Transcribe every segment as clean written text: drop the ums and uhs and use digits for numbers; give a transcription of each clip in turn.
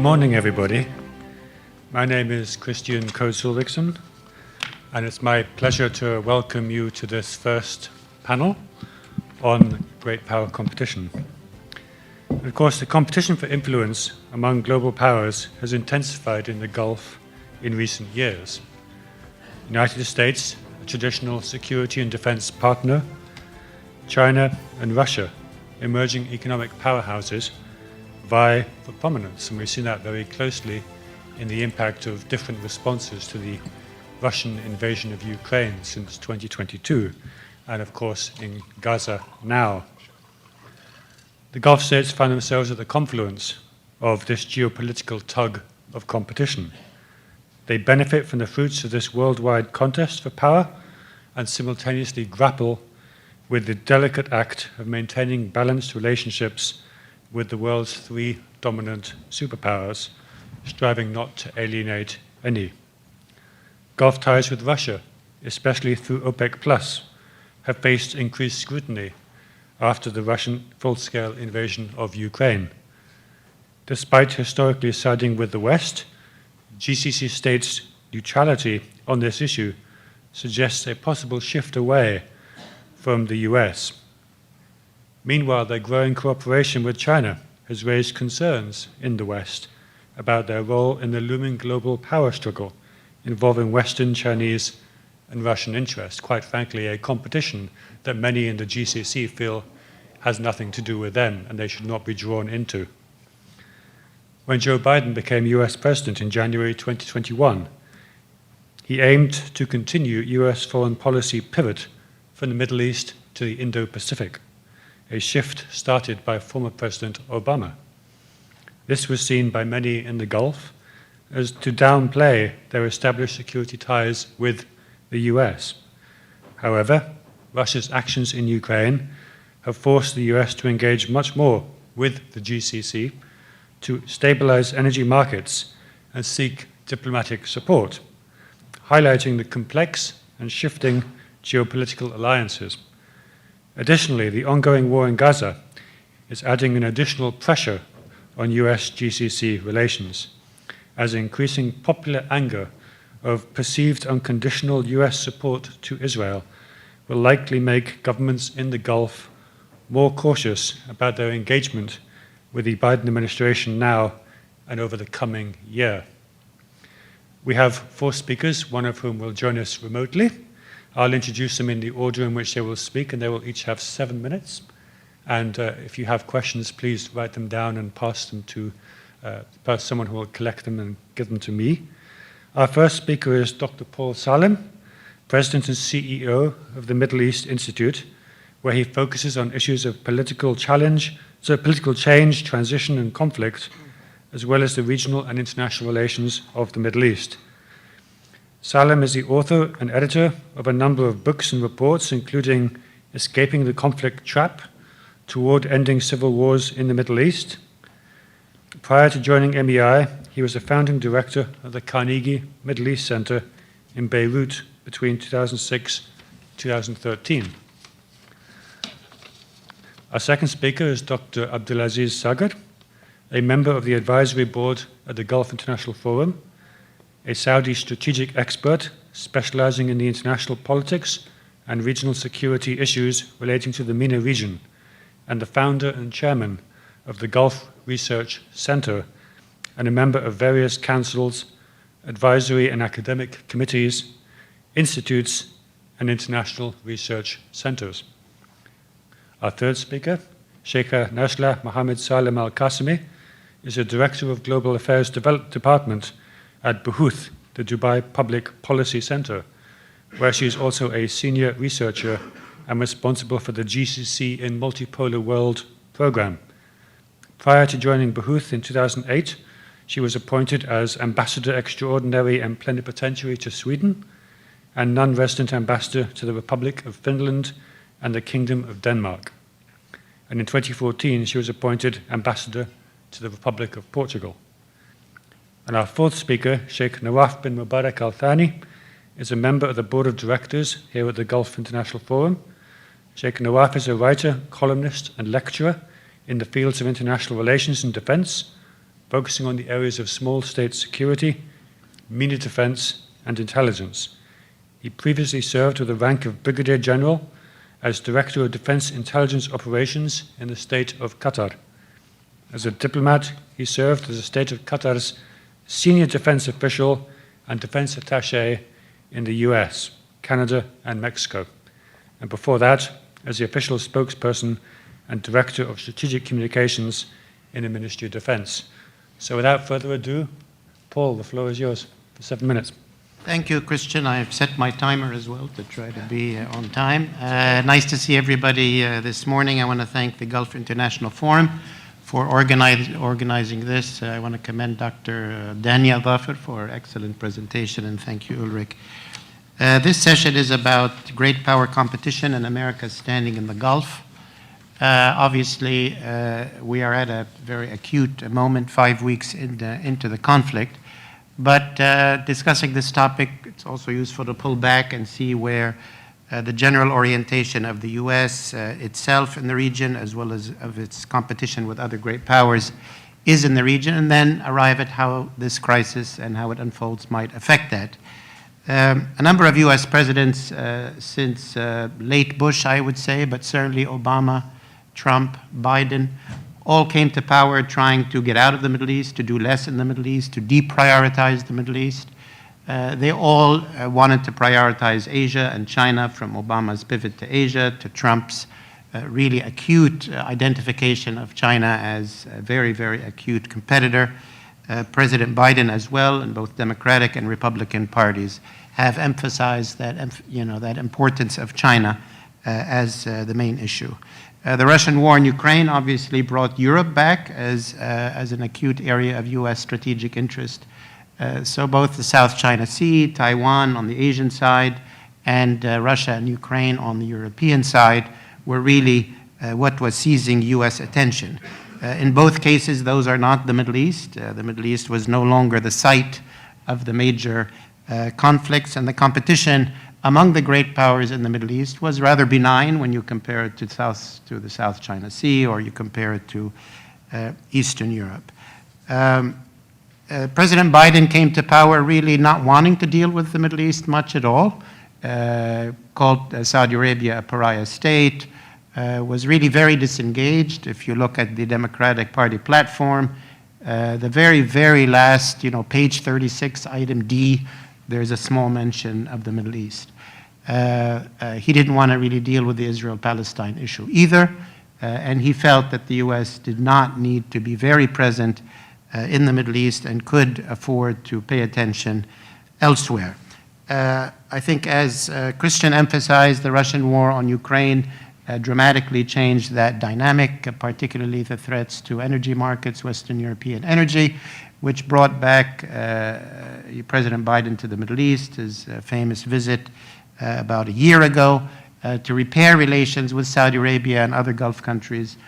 morning, everybody. My name is Christian Koos-Ulriksen, and it's my pleasure to welcome you to this first panel on great power competition. And of course, the competition for influence among global powers has intensified in the Gulf in recent years. The United States, a traditional security and defense partner, China and Russia, emerging economic powerhouses, vie for prominence, and we've seen that very closely in the impact of different responses to the Russian invasion of Ukraine since 2022, and of course in Gaza now. The Gulf states find themselves at the confluence of this geopolitical tug of competition. They benefit from the fruits of this worldwide contest for power and simultaneously grapple with the delicate act of maintaining balanced relationships with the world's three dominant superpowers, striving not to alienate any. Gulf ties with Russia, especially through OPEC+, have faced increased scrutiny after the Russian full-scale invasion of Ukraine. Despite historically siding with the West, GCC states' neutrality on this issue suggests a possible shift away from the US. Meanwhile, their growing cooperation with China has raised concerns in the West about their role in the looming global power struggle involving Western, Chinese, and Russian interests. Quite frankly, a competition that many in the GCC feel has nothing to do with them and they should not be drawn into. When Joe Biden became US President in January 2021, he aimed to continue US foreign policy pivot from the Middle East to the Indo-Pacific, a shift started by former President Obama. This was seen by many in the Gulf as to downplay their established security ties with the US. However, Russia's actions in Ukraine have forced the US to engage much more with the GCC to stabilize energy markets and seek diplomatic support, highlighting the complex and shifting geopolitical alliances. Additionally, the ongoing war in Gaza is adding an additional pressure on US-GCC relations, as increasing popular anger of perceived unconditional US support to Israel will likely make governments in the Gulf more cautious about their engagement with the Biden administration now and over the coming year. We have four speakers, one of whom will join us remotely. I'll introduce them in the order in which they will speak, and they will each have 7 minutes. And if you have questions, please write them down and pass them to someone who will collect them and give them to me. Our first speaker is Dr. Paul Salem, President and CEO of the Middle East Institute, where he focuses on issues of political change, transition, and conflict, as well as the regional and international relations of the Middle East. Salem is the author and editor of a number of books and reports, including Escaping the Conflict Trap, Toward Ending Civil Wars in the Middle East. Prior to joining MEI, he was a founding director of the Carnegie Middle East Center in Beirut between 2006 and 2013. Our second speaker is Dr. Abdulaziz Sagar, a member of the advisory board at the Gulf International Forum, a Saudi strategic expert specializing in the international politics and regional security issues relating to the MENA region, and the founder and chairman of the Gulf Research Center, and a member of various councils, advisory and academic committees, institutes, and international research centers. Our third speaker, Sheikha Nashla Mohammed Salem Al-Qasimi, is a director of Global Affairs Department at Buhuth, the Dubai Public Policy Center, where she is also a senior researcher and responsible for the GCC in Multipolar World program. Prior to joining Buhuth in 2008, she was appointed as Ambassador Extraordinary and Plenipotentiary to Sweden and non-resident ambassador to the Republic of Finland and the Kingdom of Denmark. And in 2014, she was appointed ambassador to the Republic of Portugal. And our fourth speaker, Sheikh Nawaf bin Mubarak Al Thani, is a member of the board of directors here at the Gulf International Forum. Sheikh Nawaf is a writer, columnist, and lecturer in the fields of international relations and defense, focusing on the areas of small state security, media defense, and intelligence. He previously served with the rank of Brigadier General as Director of Defense Intelligence Operations in the state of Qatar. As a diplomat, he served as the state of Qatar's senior defense official and defense attaché in the US, Canada, and Mexico. And before that, as the official spokesperson and Director of Strategic Communications in the Ministry of Defense. So without further ado, Paul, the floor is yours for 7 minutes. Thank you, Christian. I've set my timer as well to try to be on time. Nice to see everybody this morning. I want to thank the Gulf International Forum for organizing this. I want to commend Dr. Dania Dhafar for excellent presentation, and thank you, Ulrich. This session is about great power competition and America's standing in the Gulf. Obviously, we are at a very acute moment, 5 weeks into the conflict. But discussing this topic, it's also useful to pull back and see where the general orientation of the U.S. Itself in the region, as well as of its competition with other great powers, is in the region, and then arrive at how this crisis and how it unfolds might affect that. A number of U.S. presidents since late Bush, I would say, but certainly Obama, Trump, Biden, all came to power trying to get out of the Middle East, to do less in the Middle East, to deprioritize the Middle East. They all wanted to prioritize Asia and China, from Obama's pivot to Asia to Trump's really acute identification of China as a very, very acute competitor. President Biden as well, and both Democratic and Republican parties have emphasized that, that importance of China as the main issue. The Russian war in Ukraine obviously brought Europe back as an acute area of U.S. strategic interest. So both the South China Sea, Taiwan on the Asian side, and Russia and Ukraine on the European side were really what was seizing U.S. attention. In both cases, those are not the Middle East. The Middle East was no longer the site of the major conflicts, and the competition among the great powers in the Middle East was rather benign when you compare it to the South China Sea, or you compare it to Eastern Europe. President Biden came to power really not wanting to deal with the Middle East much at all, called Saudi Arabia a pariah state, was really very disengaged. If you look at the Democratic Party platform, the very, very last, page 36, item D, there's a small mention of the Middle East. He didn't want to really deal with the Israel-Palestine issue either, and he felt that the U.S. did not need to be very present in the Middle East and could afford to pay attention elsewhere. I think, as Christian emphasized, the Russian war on Ukraine dramatically changed that dynamic, particularly the threats to energy markets, Western European energy, which brought back President Biden to the Middle East, his famous visit about a year ago, to repair relations with Saudi Arabia and other Gulf countries,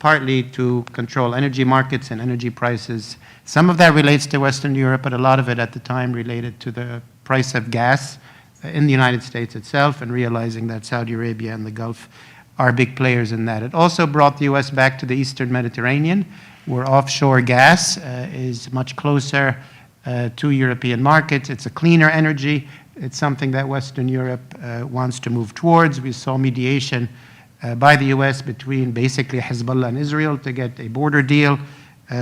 partly to control energy markets and energy prices. Some of that relates to Western Europe, but a lot of it at the time related to the price of gas in the United States itself, and realizing that Saudi Arabia and the Gulf are big players in that. It also brought the U.S. back to the Eastern Mediterranean, where offshore gas is much closer to European markets. It's a cleaner energy. It's something that Western Europe wants to move towards. We saw mediation by the U.S. between basically Hezbollah and Israel to get a border deal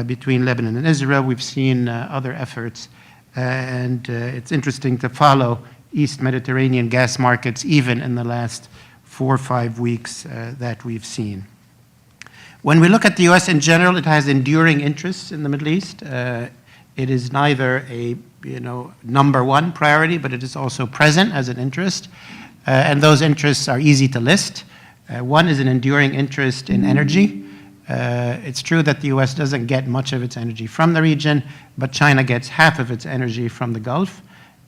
between Lebanon and Israel. We've seen other efforts, and it's interesting to follow East Mediterranean gas markets even in the last 4 or 5 weeks that we've seen. When we look at the U.S. in general, it has enduring interests in the Middle East. It is neither a number one priority, but it is also present as an interest. And those interests are easy to list. One is an enduring interest in energy. It's true that the U.S. doesn't get much of its energy from the region, but China gets half of its energy from the Gulf.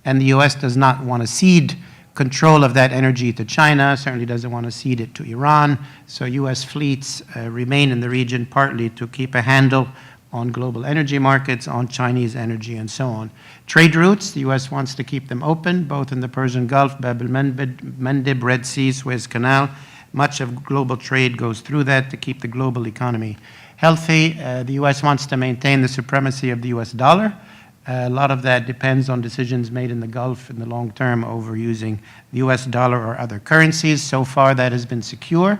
And the U.S. does not want to cede control of that energy to China, certainly doesn't want to cede it to Iran. So U.S. fleets remain in the region partly to keep a handle on global energy markets, on Chinese energy, and so on. Trade routes, the U.S. wants to keep them open, both in the Persian Gulf, Bab el-Mandeb, Red Sea, Suez Canal, Much of global trade goes through that to keep the global economy healthy. The U.S. wants to maintain the supremacy of the U.S. dollar. A lot of that depends on decisions made in the Gulf in the long term over using the U.S. dollar or other currencies. So far, that has been secure.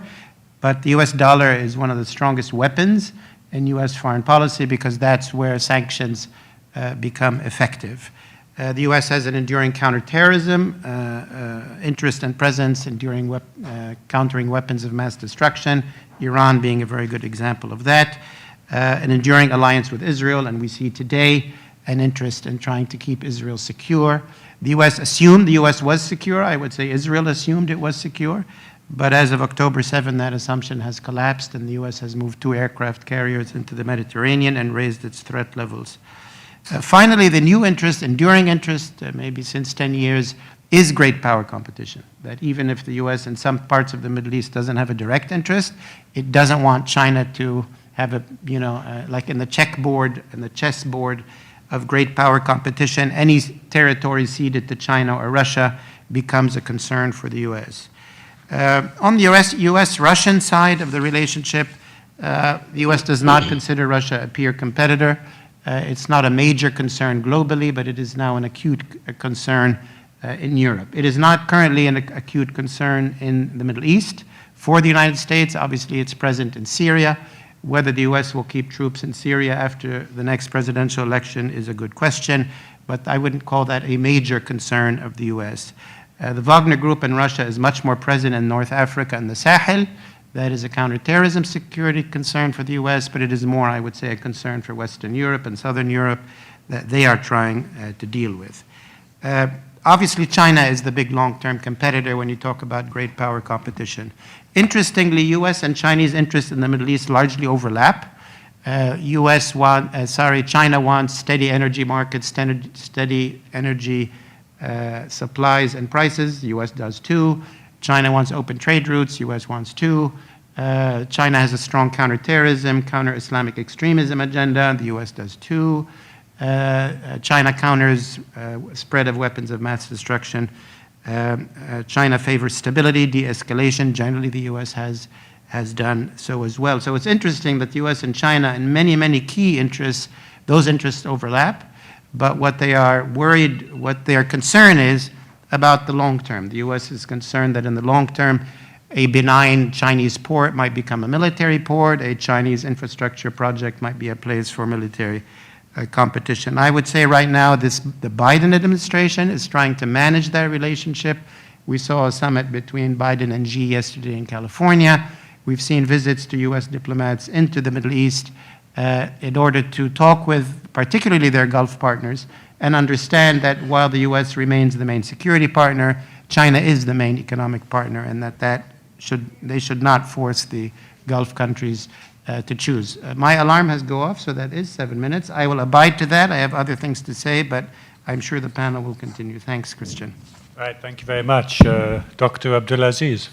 But the U.S. dollar is one of the strongest weapons in U.S. foreign policy because that's where sanctions become effective. The U.S. has an enduring counterterrorism interest and presence, enduring countering weapons of mass destruction, Iran being a very good example of that, an enduring alliance with Israel, and we see today an interest in trying to keep Israel secure. The U.S. assumed the U.S. was secure. I would say Israel assumed it was secure. But as of October 7, that assumption has collapsed, and the U.S. has moved 2 aircraft carriers into the Mediterranean and raised its threat levels. Finally, the new interest, enduring interest, maybe since 10 years, is great power competition. That even if the U.S. in some parts of the Middle East doesn't have a direct interest, it doesn't want China to have a, like in the chessboard of great power competition, any territory ceded to China or Russia becomes a concern for the U.S. On the US-Russian side of the relationship, the U.S. does not consider Russia a peer competitor. It's not a major concern globally, but it is now an acute concern in Europe. It is not currently an acute concern in the Middle East. For the United States, obviously it's present in Syria. Whether the U.S. will keep troops in Syria after the next presidential election is a good question, but I wouldn't call that a major concern of the U.S. The Wagner Group in Russia is much more present in North Africa and the Sahel. That is a counterterrorism security concern for the U.S., but it is more, I would say, a concern for Western Europe and Southern Europe that they are trying to deal with. Obviously, China is the big long-term competitor when you talk about great power competition. Interestingly, U.S. and Chinese interests in the Middle East largely overlap. China wants steady energy markets, steady energy supplies and prices. The U.S. does too. China wants open trade routes. U.S. wants too. China has a strong counterterrorism, counter-Islamic extremism agenda. The U.S. does too. China counters spread of weapons of mass destruction. China favors stability, de-escalation. Generally, the U.S. has done so as well. So it's interesting that the U.S. and China, in many, many key interests, those interests overlap. But what their concern is about the long term. The U.S. is concerned that in the long term, a benign Chinese port might become a military port. A Chinese infrastructure project might be a place for military competition. I would say right now the Biden administration is trying to manage that relationship. We saw a summit between Biden and Xi yesterday in California. We've seen visits to U.S. diplomats into the Middle East in order to talk with particularly their Gulf partners and understand that while the U.S. remains the main security partner, China is the main economic partner, and they should not force the Gulf countries to choose. My alarm has go off, so that is 7 minutes. I will abide to that. I have other things to say, but I'm sure the panel will continue. Thanks, Christian. All right, thank you very much. Dr. Abdulaziz.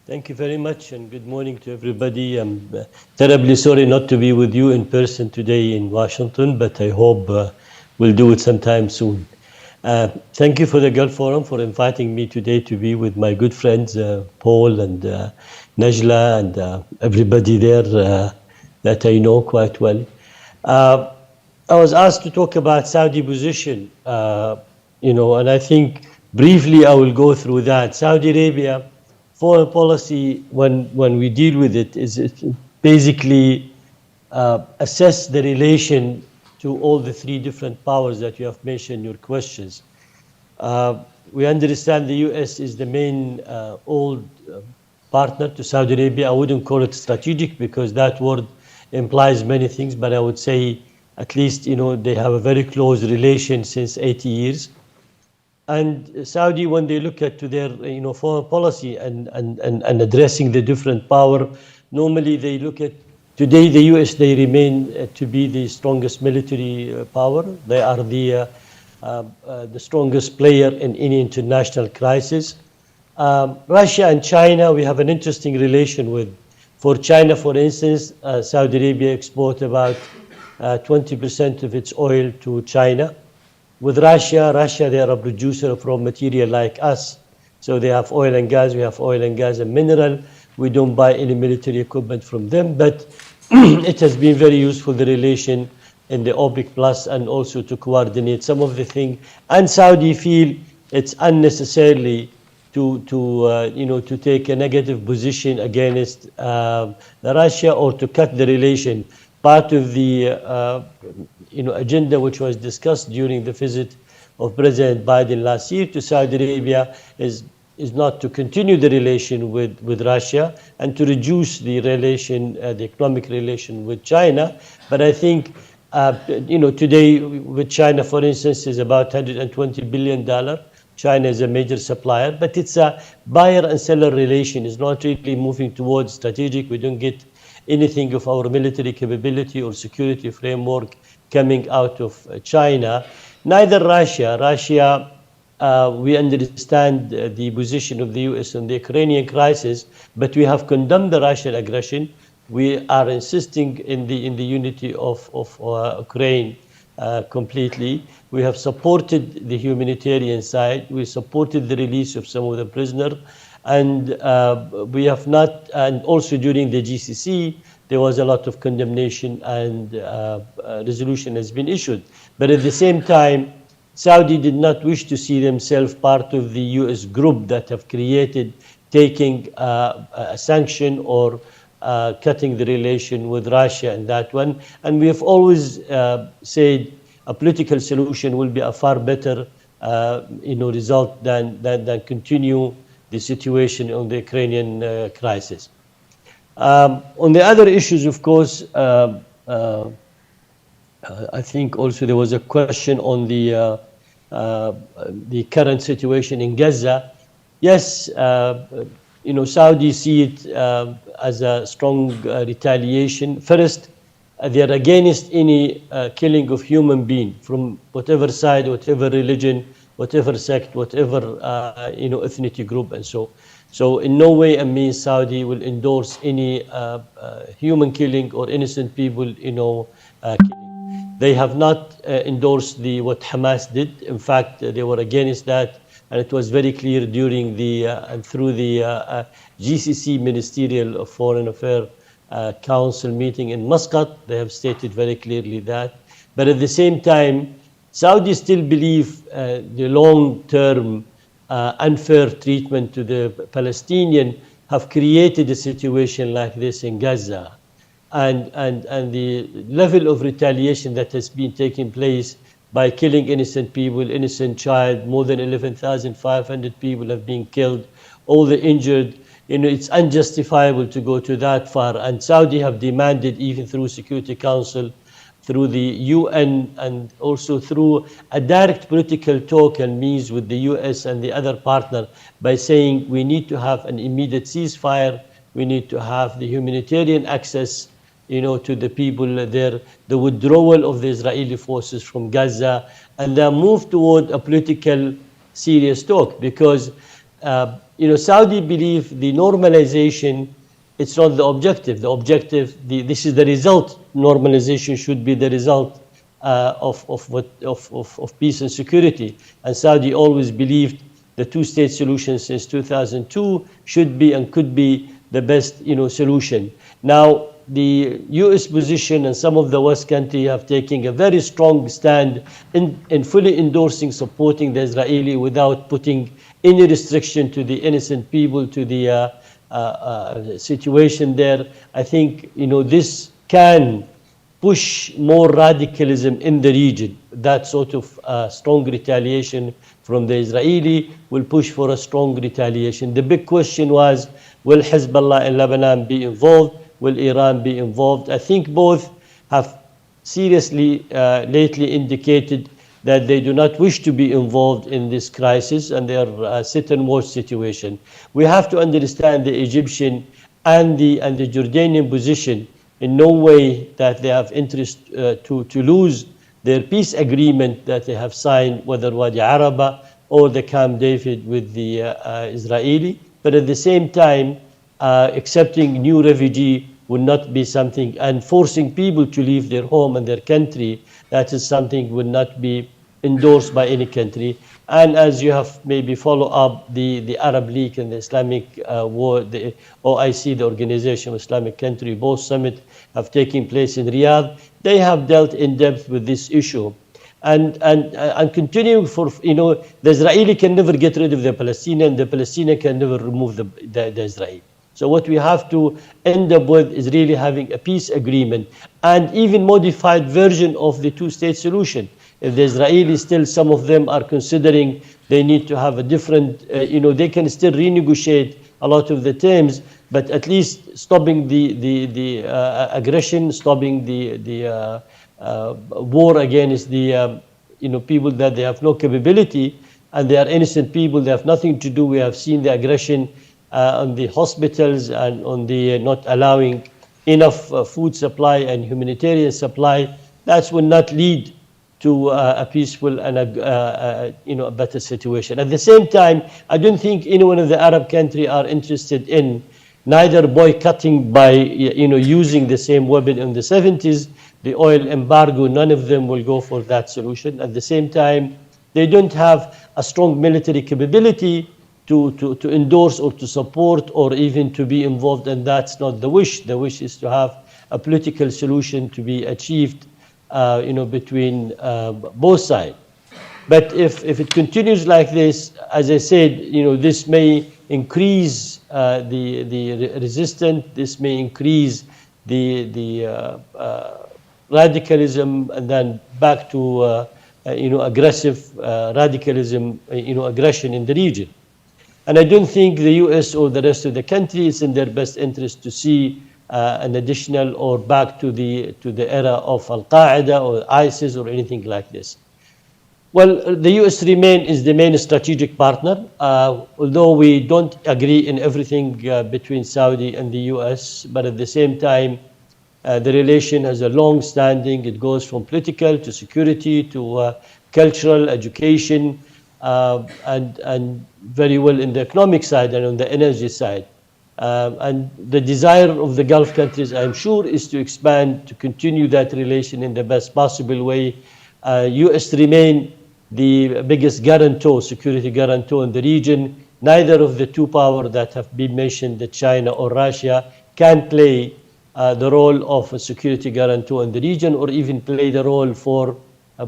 Thank you very much, and good morning to everybody. I'm terribly sorry not to be with you in person today in Washington, but I hope we'll do it sometime soon. Thank you for the Gulf Forum for inviting me today to be with my good friends, Paul and Najla and everybody there that I know quite well. I was asked to talk about Saudi position, and I think briefly I will go through that. Saudi Arabia foreign policy, when we deal with it, is basically assess the relation to all the 3 different powers that you have mentioned in your questions. We understand the U.S. is the main old partner to Saudi Arabia. I wouldn't call it strategic because that word implies many things, but I would say at least, they have a very close relation since 80 years. And Saudi, when they look at to their foreign policy and addressing the different power, normally they look at today the U.S. they remain to be the strongest military power. They are the strongest player in any international crisis. Russia and China, we have an interesting relation with. For China, for instance, Saudi Arabia exports about 20% of its oil to China. With Russia, they are a producer of raw material like us. So they have oil and gas, we have oil and gas and mineral. We don't buy any military equipment from them, but it has been very useful, the relation in the OPEC Plus, and also to coordinate some of the things. And Saudi feel it's unnecessarily to take a negative position against Russia or to cut the relation. Part of the agenda which was discussed during the visit of President Biden last year to Saudi Arabia is not to continue the relation with Russia and to reduce the relation, the economic relation with China. But I think today with China, for instance, is about $120 billion. China is a major supplier, but it's a buyer and seller relation. It's not really moving towards strategic. We don't get anything of our military capability or security framework coming out of China. Neither Russia. Russia, we understand the position of the US on the Ukrainian crisis, but we have condemned the Russian aggression. We are insisting in the unity of Ukraine completely. We have supported the humanitarian side. We supported the release of some of the prisoners. And we have not, and also during the GCC, there was a lot of condemnation and resolution has been issued. But at the same time, Saudi did not wish to see themselves part of the US group that have created taking a sanction or cutting the relation with Russia and that one. And we have always said a political solution will be a far better result than continue the situation on the Ukrainian crisis. On the other issues, of course, I think also there was a question on the current situation in Gaza. Yes, Saudi see it as a strong retaliation. First, they are against any killing of human being from whatever side, whatever religion, whatever sect, whatever ethnic group, and so. So in no way and means Saudi will endorse any human killing or innocent people, killing. They have not endorsed what Hamas did. In fact, they were against that, and it was very clear during the and through the GCC Ministerial Foreign Affairs Council meeting in Muscat. They have stated very clearly that. But at the same time, Saudi still believe the long-term unfair treatment to the Palestinian have created a situation like this in Gaza. And the level of retaliation that has been taking place by killing innocent people, innocent child, more than 11,500 people have been killed, all the injured, it's unjustifiable to go to that far. And Saudi have demanded, even through Security Council, through the UN, and also through a direct political talk and means with the US and the other partner, by saying we need to have an immediate ceasefire, we need to have the humanitarian access to the people there, the withdrawal of the Israeli forces from Gaza, and then move toward a political serious talk. Because Saudi believe the normalization, it's not the objective. The objective, this is the result. Normalization should be the result of peace and security. And Saudi always believed the two-state solution since 2002 should be and could be the best solution. Now, the US position and some of the West countries have taken a very strong stand in fully endorsing, supporting the Israeli without putting any restriction to the innocent people, to the situation there. I think this can push more radicalism in the region. That sort of strong retaliation from the Israeli will push for a strong retaliation. The big question was, will Hezbollah in Lebanon be involved? Will Iran be involved? I think both have seriously lately indicated that they do not wish to be involved in this crisis, and they are sit-and-watch situation. We have to understand the Egyptian and the Jordanian position. In no way that they have interest to lose their peace agreement that they have signed, whether Wadi Araba or the Camp David with the Israeli. But at the same time, accepting new refugee would not be something, and forcing people to leave their home and their country, that is something would not be endorsed by any country. And as you have maybe follow up the Arab League and the Islamic war, the OIC, the Organization of Islamic Country, both summits have taken place in Riyadh. They have dealt in depth with this issue. And continuing for, the Israeli can never get rid of the Palestinian can never remove the Israeli. So what we have to end up with is really having a peace agreement and even modified version of the two-state solution. If the Israelis still, some of them are considering they need to have a different, they can still renegotiate a lot of the terms, but at least stopping the aggression, stopping the war against the people that they have no capability, and they are innocent people, they have nothing to do. We have seen the aggression on the hospitals and on the not allowing enough food supply and humanitarian supply. That will not lead to a peaceful and a better situation. At the same time, I don't think any one of the Arab countries are interested in neither boycotting by using the same weapon in the 70s, the oil embargo. None of them will go for that solution. At the same time, they don't have a strong military capability to endorse or to support or even to be involved, and that's not the wish. The wish is to have a political solution to be achieved between both sides. But if it continues like this, as I said, this may increase the resistance. This may increase the radicalism, and then back to aggressive radicalism, aggression in the region. And I don't think the U.S. or the rest of the country is in their best interest to see an additional or back to the era of Al-Qaeda or ISIS or anything like this. Well, the U.S. is the main strategic partner, although we don't agree in everything between Saudi and the U.S., but at the same time, the relation has a long standing. It goes from political to security to cultural, education, and very well in the economic side and on the energy side. And the desire of the Gulf countries, I'm sure, is to expand, to continue that relation in the best possible way. U.S. remain the biggest guarantor, security guarantor in the region. Neither of the two powers that have been mentioned, China or Russia, can play the role of a security guarantor in the region or even play the role for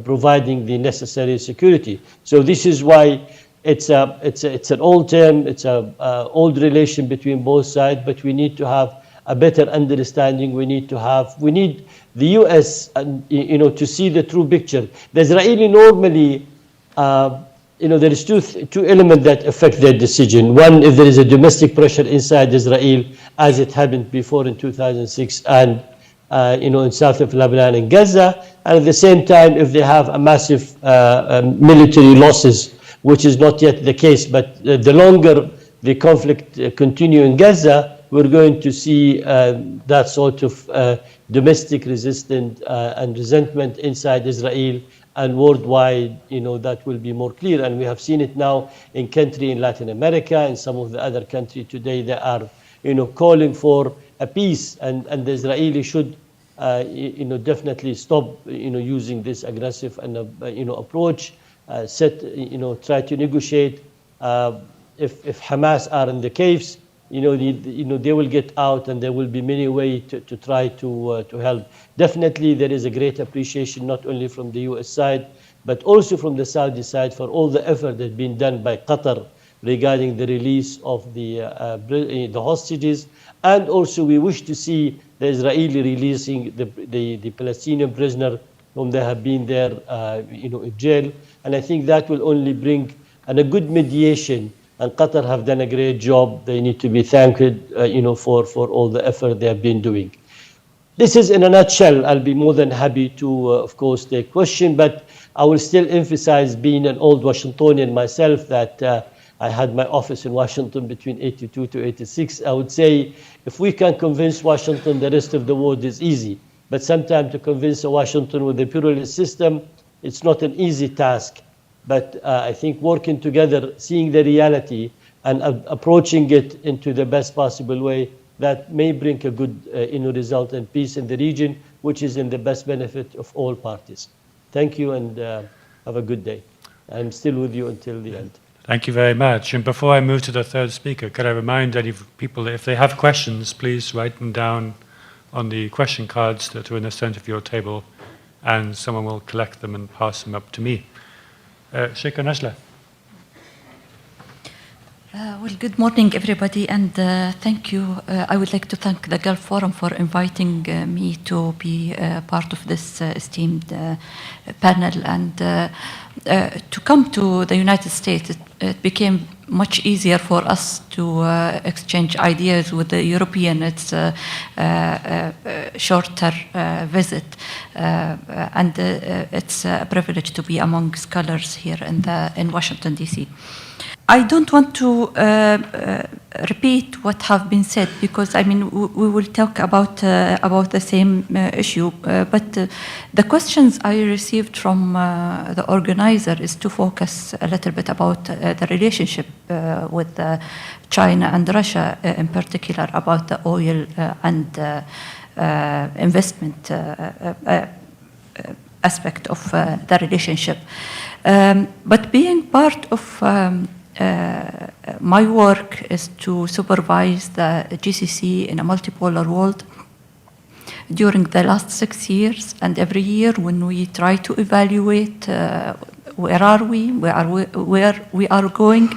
providing the necessary security. So this is why it's an old term, it's an old relation between both sides, but we need to have a better understanding. We need the U.S. to see the true picture. The Israeli normally, there is two elements that affect their decision. One, if there is a domestic pressure inside Israel, as it happened before in 2006 and in south of Lebanon and Gaza, and at the same time, if they have a massive military losses, which is not yet the case, but the longer the conflict continue in Gaza, we're going to see that sort of domestic resistance and resentment inside Israel and worldwide, that will be more clear. And we have seen it now in countries in Latin America and some of the other countries today that are, calling for a peace, and the Israelis should, definitely stop, using this aggressive and, approach. Try to negotiate. If Hamas are in the caves, they will get out, and there will be many ways to try to help. Definitely, there is a great appreciation not only from the U.S. side, but also from the Saudi side for all the effort that has been done by Qatar regarding the release of the hostages, and also we wish to see the Israeli releasing the Palestinian prisoner whom they have been there, in jail. And I think that will only bring a good mediation. And Qatar have done a great job. They need to be thanked, for all the effort they have been doing. This is in a nutshell. I'll be more than happy to, of course, take questions, but I will still emphasize, being an old Washingtonian myself, that I had my office in Washington between 82 to 86. I would say if we can convince Washington, the rest of the world is easy. But sometimes to convince a Washington with a pluralist system, it's not an easy task. But I think working together, seeing the reality and approaching it into the best possible way, that may bring a good result and peace in the region, which is in the best benefit of all parties. Thank you, and Have a good day. I'm still with you until the end. Thank you very much. And before I move to the third speaker, could I remind any people that if they have questions, please write them down on the question cards that are in the center of your table, and someone will collect them and pass them up to me. Sheikha Najla. Well, good morning, everybody, and thank you. I would like to thank the Gulf Forum for inviting me to be part of this esteemed panel. And to come to the United States, it became much easier for us to exchange ideas with the European. It's a shorter visit, and it's a privilege to be among scholars here in Washington, D.C. I don't want to repeat what have been said, because I mean we will talk about the same issue. But the questions I received from the organizer is to focus a little bit about the relationship with China and Russia, in particular about the oil and investment aspect of the relationship. But being part of my work is to supervise the GCC in a multipolar world during the last 6 years, and every year when we try to evaluate where are we, where we are going,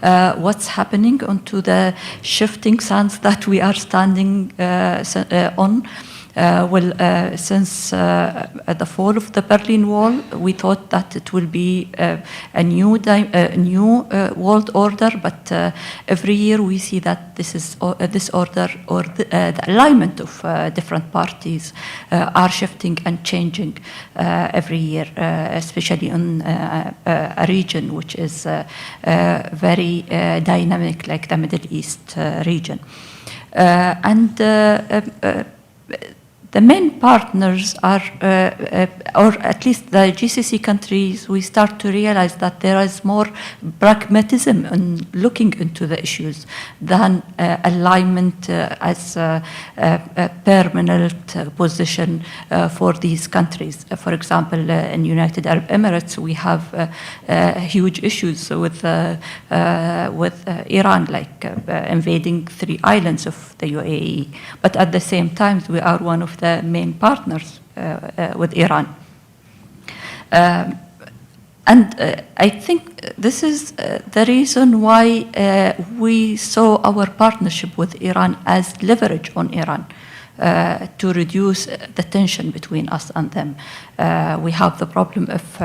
what's happening onto the shifting sands that we are standing on. Since the fall of the Berlin Wall, we thought that it will be a new world order, but every year we see that this order or the alignment of different parties are shifting and changing every year, especially in a region which is very dynamic, like the Middle East region. The main partners are, or at least the GCC countries, we start to realize that there is more pragmatism in looking into the issues than alignment as a permanent position for these countries. For example, in United Arab Emirates, we have huge issues with Iran, like invading 3 islands of the UAE. But at the same time, we are one of the main partners with Iran. I think this is the reason why we saw our partnership with Iran as leverage on Iran to reduce the tension between us and them. We have the problem of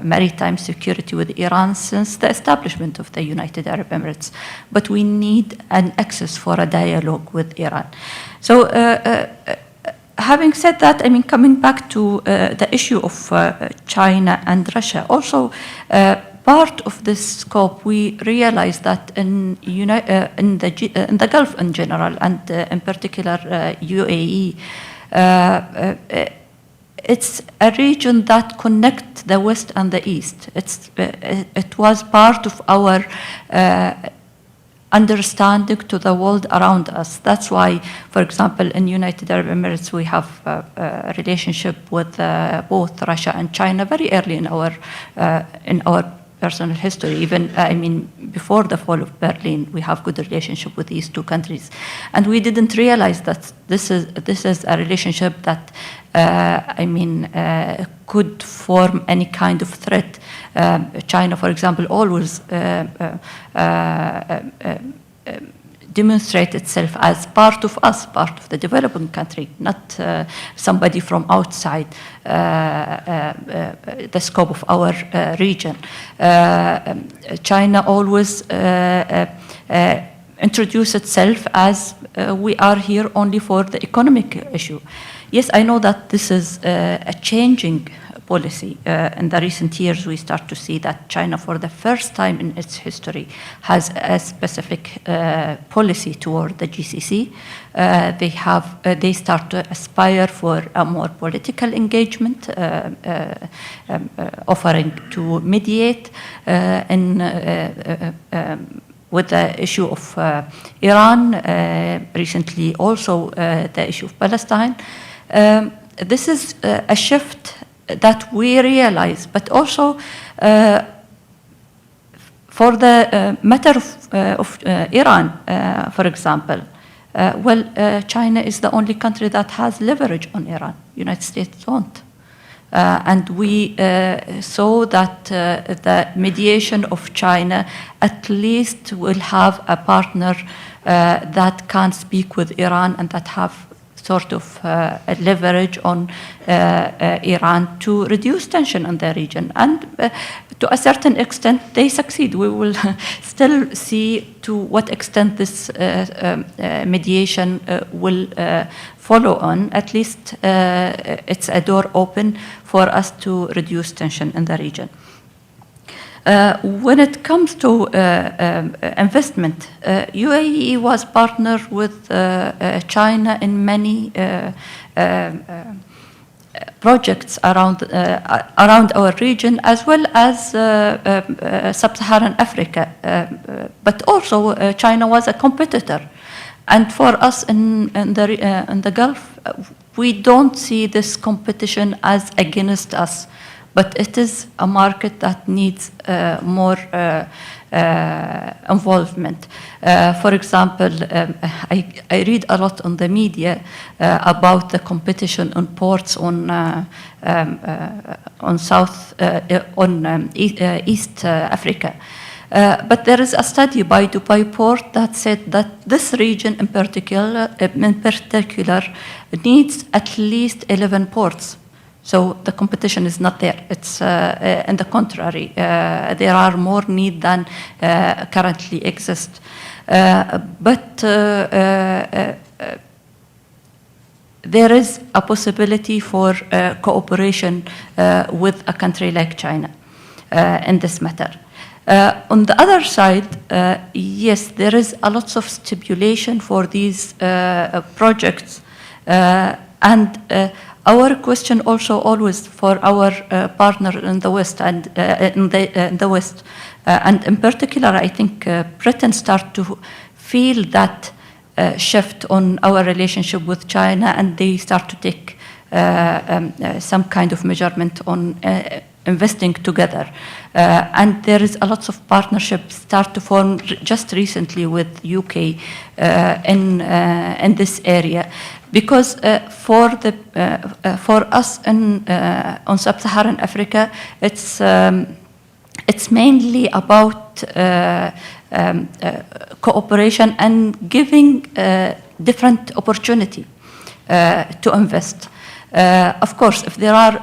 maritime security with Iran since the establishment of the United Arab Emirates, but we need an access for a dialogue with Iran. So having said that, I mean, coming back to the issue of China and Russia, also part of this scope, we realized that in the Gulf in general, and in particular UAE, it's a region that connects the West and the East. It was part of our understanding to the world around us. That's why, for example, in United Arab Emirates, we have a relationship with both Russia and China very early in our personal history. Even, I mean, before the fall of Berlin, we have good relationship with these 2 countries. And we didn't realize that this is a relationship that, could form any kind of threat. China, for example, always demonstrate itself as part of us, part of the developing country, not somebody from outside the scope of our region. China always introduce itself as we are here only for the economic issue. Yes, I know that this is a changing policy. In the recent years, we start to see that China, for the first time in its history, has a specific policy toward the GCC. They start to aspire for a more political engagement, offering to mediate with the issue of Iran, recently also the issue of Palestine. This is a shift that we realize, but also for the matter of Iran, for example, China is the only country that has leverage on Iran. United States don't. And we saw that the mediation of China at least will have a partner that can speak with Iran and that have sort of a leverage on Iran to reduce tension in the region. And to a certain extent, they succeed. We will still see to what extent this mediation will follow on. At least it's a door open for us to reduce tension in the region. When it comes to investment, UAE was partnered with China in many projects around our region, as well as sub-Saharan Africa. But also, China was a competitor. And for us in the Gulf, we don't see this competition as against us, but it is a market that needs more involvement. For example, I read a lot on the media about the competition on ports on East Africa. But there is a study by Dubai Port that said that this region in particular needs at least 11 ports. So the competition is not there. It's in the contrary. There are more need than currently exist. But there is a possibility for cooperation with a country like China in this matter. On the other side, yes, there is a lot of stipulation for these projects, and our question also always for our partner in the West and in the West, and in particular, I think Britain start to feel that shift on our relationship with China, and they start to take some kind of measurement on investing together. And there is a lot of partnerships start to form just recently with UK in this area. Because for us on sub-Saharan Africa, it's mainly about cooperation and giving different opportunity to invest. Of course, if there are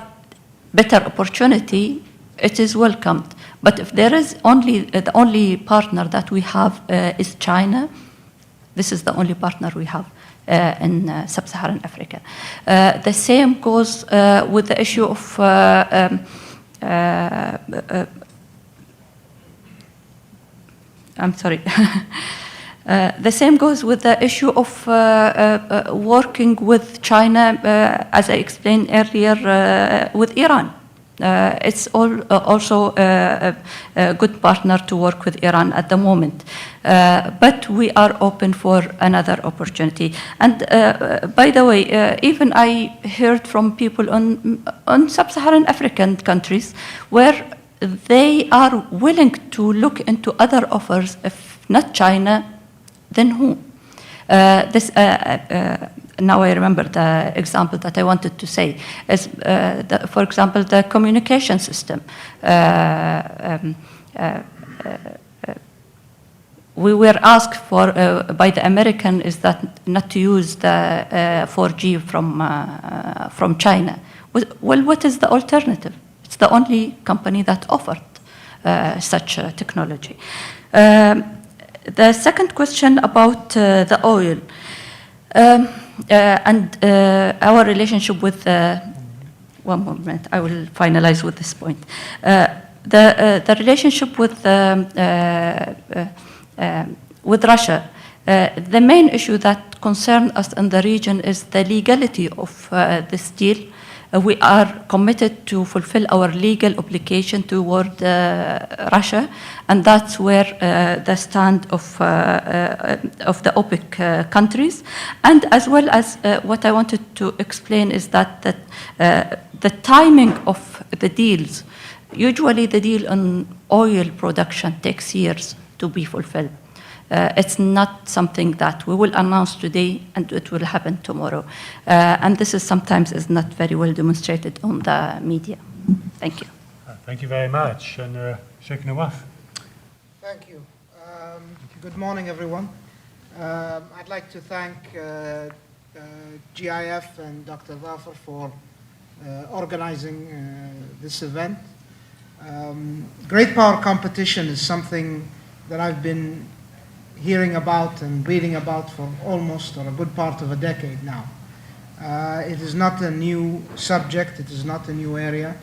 better opportunity, it is welcomed. But if there is the only partner that we have is China, this is the only partner we have in sub-Saharan Africa. The same goes with the issue of I'm sorry. The same goes with the issue of working with China, as I explained earlier, with Iran. It's also a good partner to work with Iran at the moment. But we are open for another opportunity. And by the way, even I heard from people on sub-Saharan African countries where they are willing to look into other offers, if not China, then who? Now I remember the example that I wanted to say is, for example, the communication system. We were asked for by the American is that not to use the 4G from China. Well, what is the alternative? It's the only company that offered such technology. The second question about the oil and our relationship with one moment, I will finalize with this point. The relationship with Russia. The main issue that concerns us in the region is the legality of this deal. We are committed to fulfill our legal obligation toward Russia, and that's where the stand of the OPEC countries. And as well as what I wanted to explain is that the timing of the deals, usually the deal on oil production takes years to be fulfilled. It's not something that we will announce today and it will happen tomorrow. And this is sometimes is not very well demonstrated on the media. Thank you. Thank you very much. And Sheikh Nawaf. Thank you. Good morning, everyone. I'd like to thank GIF and Dr. Dhafar for organizing this event. Great power competition is something that I've been hearing about and reading about for almost or a good part of a decade now. It is not a new subject, it is not a new area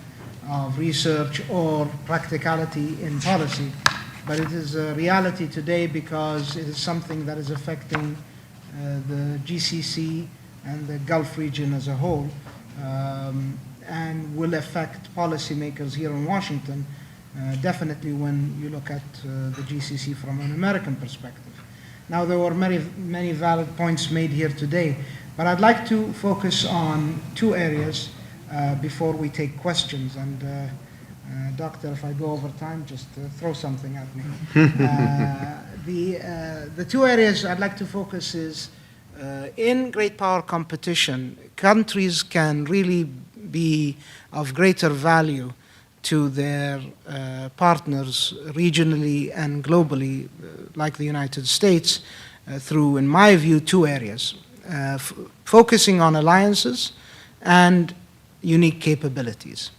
of research or practicality in policy, but it is a reality today because it is something that is affecting the GCC and the Gulf region as a whole, and will affect policymakers here in Washington, definitely when you look at the GCC from an American perspective. Now, there were many valid points made here today, but I'd like to focus on two areas before we take questions. And Doctor, if I go over time, just throw something at me. The two areas I'd like to focus is in great power competition, countries can really be of greater value to their partners regionally and globally, like the United States, through, in my view, two areas. Focusing on alliances and unique capabilities.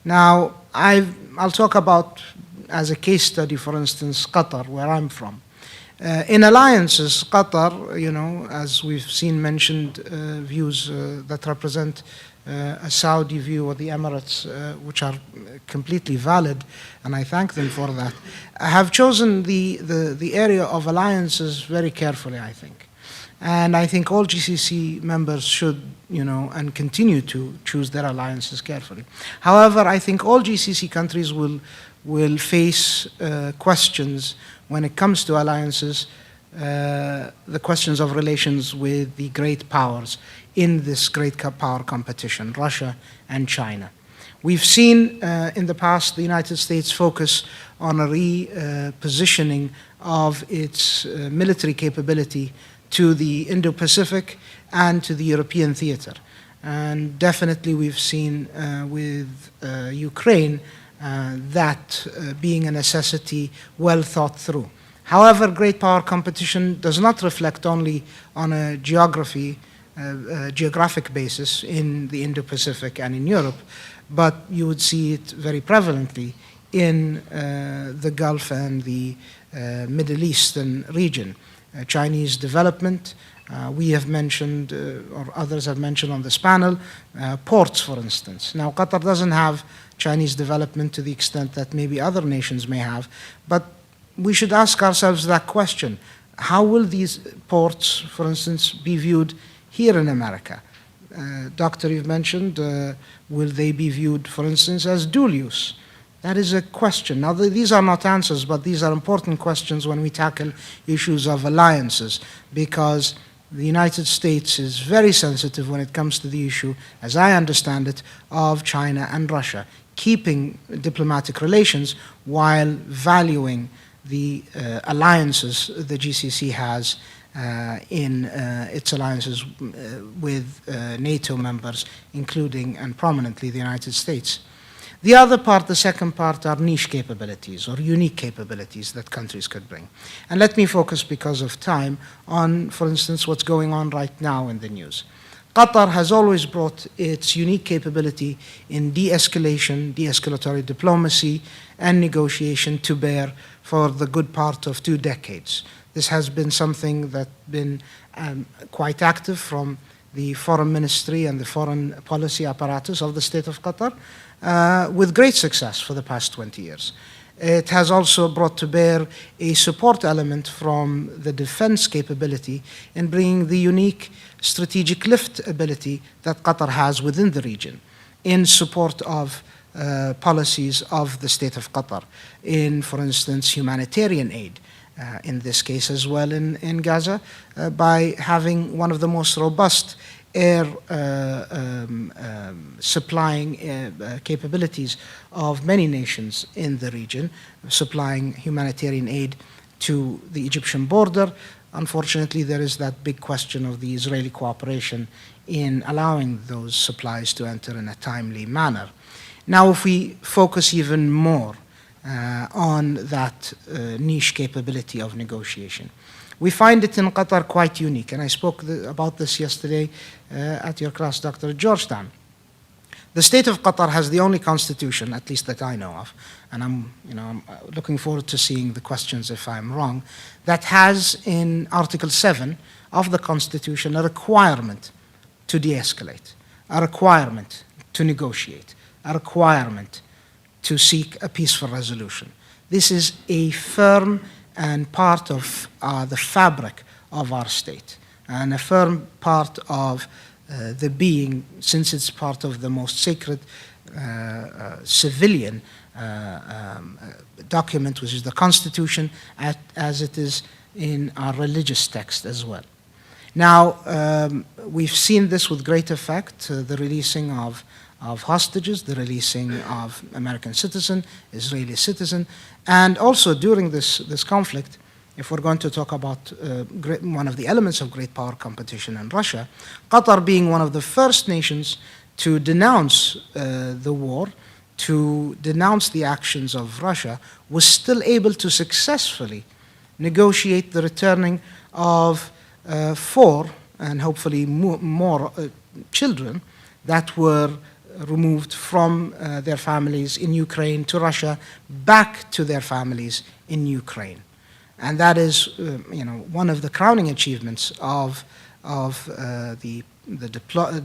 Now, I'll talk about, as a case study, for instance, Qatar, where I'm from. In alliances, Qatar, you know, as we've seen mentioned, views that represent a Saudi view or the Emirates, which are completely valid, and I thank them for that, have chosen the area of alliances very carefully, I think. And I think all GCC members should, you know, and continue to choose their alliances carefully. However, I think all GCC countries will face questions when it comes to alliances, the questions of relations with the great powers in this great power competition, Russia and China. We've seen in the past the United States focus on a repositioning of its military capability to the Indo-Pacific and to the European theater. And definitely we've seen with Ukraine that being a necessity well thought through. However, great power competition does not reflect only on a geographic basis in the Indo-Pacific and in Europe, but you would see it very prevalently in the Gulf and the Middle Eastern region. Chinese development, we have mentioned, or others have mentioned on this panel, ports, for instance. Now, Qatar doesn't have Chinese development to the extent that maybe other nations may have, but we should ask ourselves that question. How will these ports, for instance, be viewed here in America? Doctor, you've mentioned, will they be viewed, for instance, as dual use? That is a question. Now, these are not answers, but these are important questions when we tackle issues of alliances, because the United States is very sensitive when it comes to the issue, as I understand it, of China and Russia, keeping diplomatic relations while valuing the alliances the GCC has in its alliances with NATO members, including and prominently the United States. The other part, the second part, are niche capabilities or unique capabilities that countries could bring. And let me focus, because of time, on, for instance, what's going on right now in the news. Qatar has always brought its unique capability in de-escalation, de-escalatory diplomacy, and negotiation to bear for the good part of 2 decades. This has been something that's been quite active from the foreign ministry and the foreign policy apparatus of the state of Qatar, with great success for the past 20 years. It has also brought to bear a support element from the defense capability in bringing the unique strategic lift ability that Qatar has within the region in support of policies of the state of Qatar, in, for instance, humanitarian aid, in this case as well in Gaza, by having one of the most robust air supplying capabilities of many nations in the region, supplying humanitarian aid to the Egyptian border. Unfortunately, there is that big question of the Israeli cooperation in allowing those supplies to enter in a timely manner. Now, if we focus even more on that niche capability of negotiation, we find it in Qatar quite unique, and I spoke about this yesterday at your class, Dr. Georgetown. The state of Qatar has the only constitution, at least that I know of, and I'm looking forward to seeing the questions if I'm wrong, that has in Article 7 of the constitution a requirement to de-escalate, a requirement to negotiate, a requirement to seek a peaceful resolution. This is a firm and part of the fabric of our state, and a firm part of the being, since it's part of the most sacred civilian document, which is the Constitution, as it is in our religious text as well. Now, we've seen this with great effect, the releasing of hostages, the releasing of American citizen, Israeli citizen, and also during this conflict, if we're going to talk about one of the elements of great power competition in Russia, Qatar being one of the first nations to denounce the war, to denounce the actions of Russia, was still able to successfully negotiate the returning of 4 and hopefully more children that were removed from their families in Ukraine to Russia, back to their families in Ukraine. And that is, one of the crowning achievements of the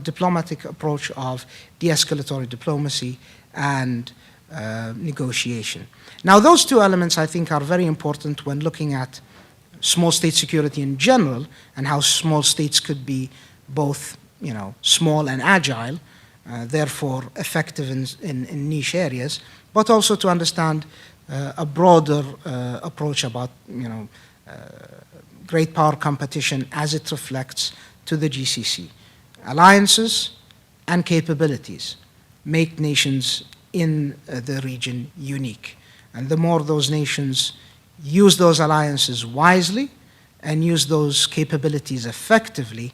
diplomatic approach of de-escalatory diplomacy and negotiation. Now, those two elements, I think, are very important when looking at small state security in general and how small states could be both, small and agile, therefore effective in niche areas, but also to understand a broader approach about great power competition as it reflects to the GCC. Alliances and capabilities make nations in the region unique. And the more those nations use those alliances wisely and use those capabilities effectively,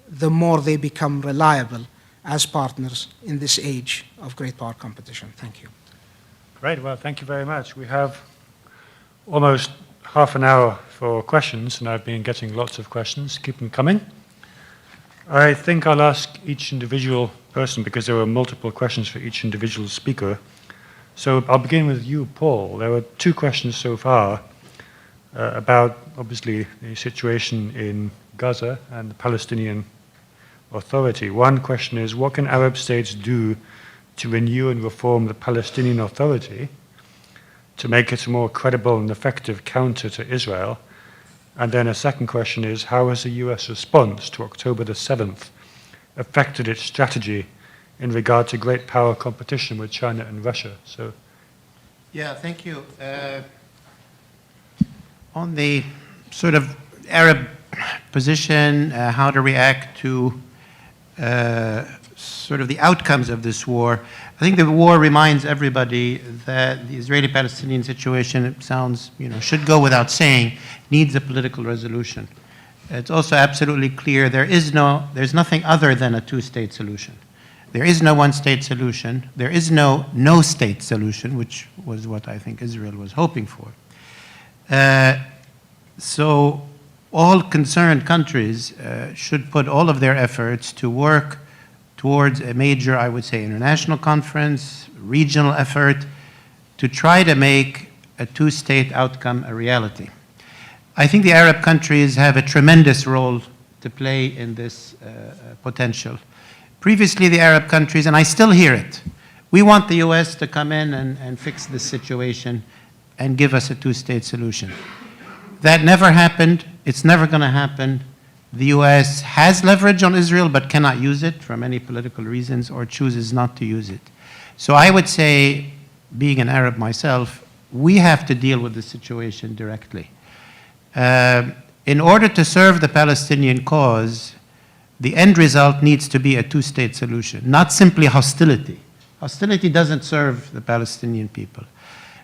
the more they become reliable as partners in this age of great power competition. Thank you. Great. Well, thank you very much. We have almost half an hour for questions, and I've been getting lots of questions. Keep them coming. I think I'll ask each individual person, because there were multiple questions for each individual speaker. So I'll begin with you, Paul. There were 2 questions so far about, obviously, the situation in Gaza and the Palestinian Authority. One question is, what can Arab states do to renew and reform the Palestinian Authority to make it a more credible and effective counter to Israel? And then a second question is, how has the US response to October the 7th affected its strategy in regard to great power competition with China and Russia? So, yeah, thank you. On the sort of Arab position, how to react to sort of the outcomes of this war, I think the war reminds everybody that the Israeli-Palestinian situation, it sounds, should go without saying, needs a political resolution. It's also absolutely clear there's nothing other than a 2-state solution. There is no one-state solution. There is no no-state solution, which was what I think Israel was hoping for. So all concerned countries should put all of their efforts to work towards a major, I would say, international conference, regional effort, to try to make a 2-state outcome a reality. I think the Arab countries have a tremendous role to play in this potential. Previously, the Arab countries, and I still hear it, we want the US to come in and fix this situation and give us a 2-state solution. That never happened. It's never going to happen. The US has leverage on Israel but cannot use it for many political reasons, or chooses not to use it. So I would say, being an Arab myself, we have to deal with the situation directly. In order to serve the Palestinian cause, the end result needs to be a two-state solution, not simply hostility. Hostility doesn't serve the Palestinian people.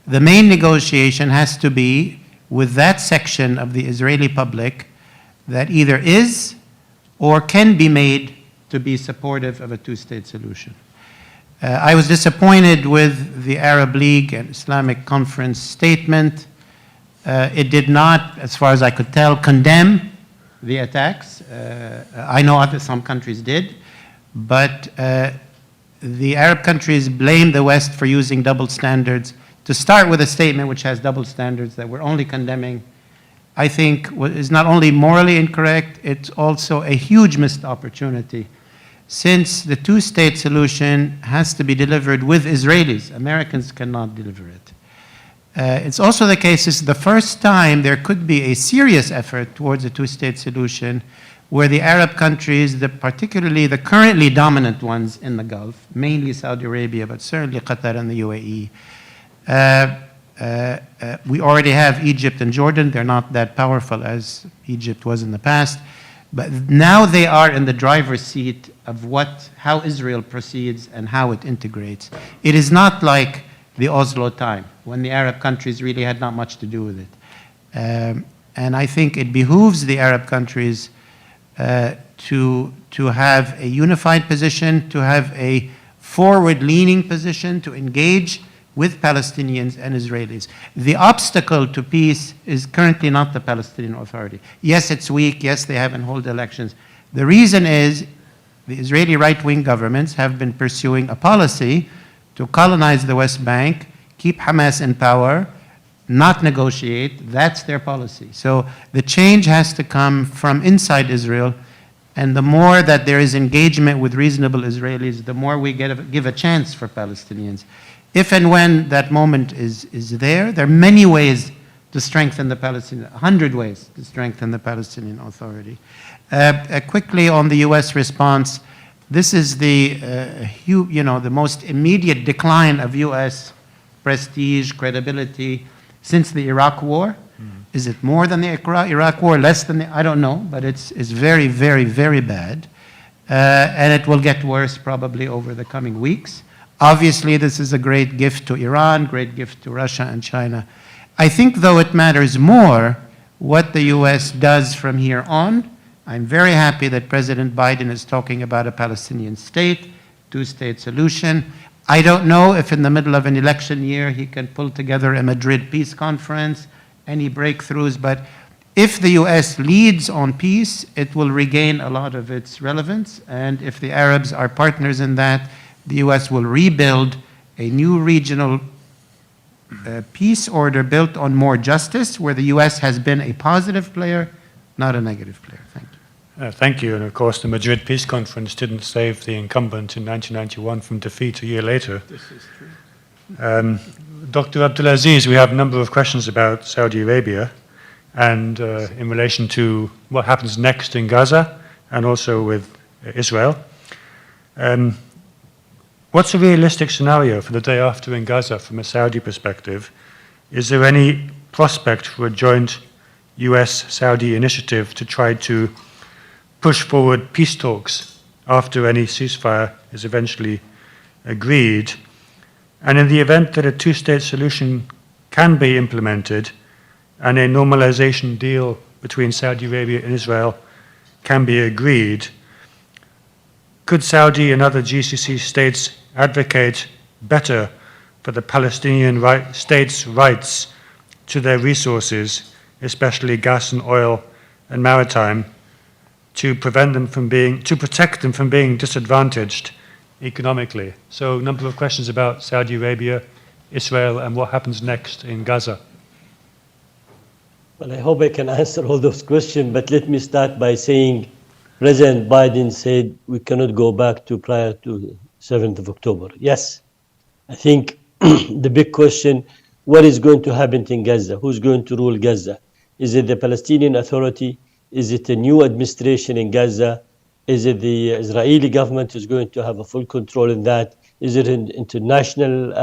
The main negotiation has to be with that section of the Israeli public that either is or can be made to be supportive of a two-state solution. I was disappointed with the Arab League and Islamic Conference statement. It did not, as far as I could tell, condemn the attacks. I know some countries did, but the Arab countries blamed the West for using double standards. To start with a statement which has double standards that we're only condemning, I think is not only morally incorrect, it's also a huge missed opportunity, since the two-state solution has to be delivered with Israelis. Americans cannot deliver it. It's also the case this is the first time there could be a serious effort towards a two-state solution where the Arab countries, particularly the currently dominant ones in the Gulf, mainly Saudi Arabia, but certainly Qatar and the UAE, we already have Egypt and Jordan. They're not that powerful as Egypt was in the past. But now they are in the driver's seat of how Israel proceeds and how it integrates. It is not like the Oslo time, when the Arab countries really had not much to do with it. And I think it behooves the Arab countries to have a unified position, to have a forward-leaning position, to engage with Palestinians and Israelis. The obstacle to peace is currently not the Palestinian Authority. Yes, it's weak. Yes, they haven't held elections. The reason is the Israeli right-wing governments have been pursuing a policy to colonize the West Bank, keep Hamas in power, not negotiate. That's their policy. So the change has to come from inside Israel, and the more that there is engagement with reasonable Israelis, the more we give a chance for Palestinians. If and when that moment is there are many ways to strengthen the Palestinian, 100 ways to strengthen the Palestinian Authority. Quickly on the U.S. response, this is the most immediate decline of U.S. prestige, credibility since the Iraq War. Is it more than the Iraq War, less than I don't know, but it's very, very, very bad. And it will get worse probably over the coming weeks. Obviously, this is a great gift to Iran, great gift to Russia and China. I think, though, it matters more what the U.S. does from here on. I'm very happy that President Biden is talking about a Palestinian state, two-state solution. I don't know if in the middle of an election year he can pull together a Madrid peace conference, any breakthroughs, but if the U.S. leads on peace, it will regain a lot of its relevance, and if the Arabs are partners in that, the U.S. will rebuild a new regional peace order built on more justice, where the U.S. has been a positive player, not a negative player. Thank you. Thank you. And of course, the Madrid Peace Conference didn't save the incumbent in 1991 from defeat a year later. This is true. Dr. Abdulaziz, we have a number of questions about Saudi Arabia and in relation to what happens next in Gaza and also with Israel. What's a realistic scenario for the day after in Gaza from a Saudi perspective? Is there any prospect for a joint US-Saudi initiative to try to push forward peace talks after any ceasefire is eventually agreed? And in the event that a two-state solution can be implemented and a normalization deal between Saudi Arabia and Israel can be agreed, could Saudi and other GCC states advocate better for the Palestinian states' rights to their resources, especially gas and oil and maritime, to protect them from being disadvantaged economically? So a number of questions about Saudi Arabia, Israel, and what happens next in Gaza. Well, I hope I can answer all those questions, but let me start by saying President Biden said we cannot go back to prior to 7th of October. Yes, I think the big question, what is going to happen in Gaza? Who's going to rule Gaza? Is it the Palestinian Authority? Is it a new administration in Gaza? Is it the Israeli government is going to have a full control in that? Is it an international,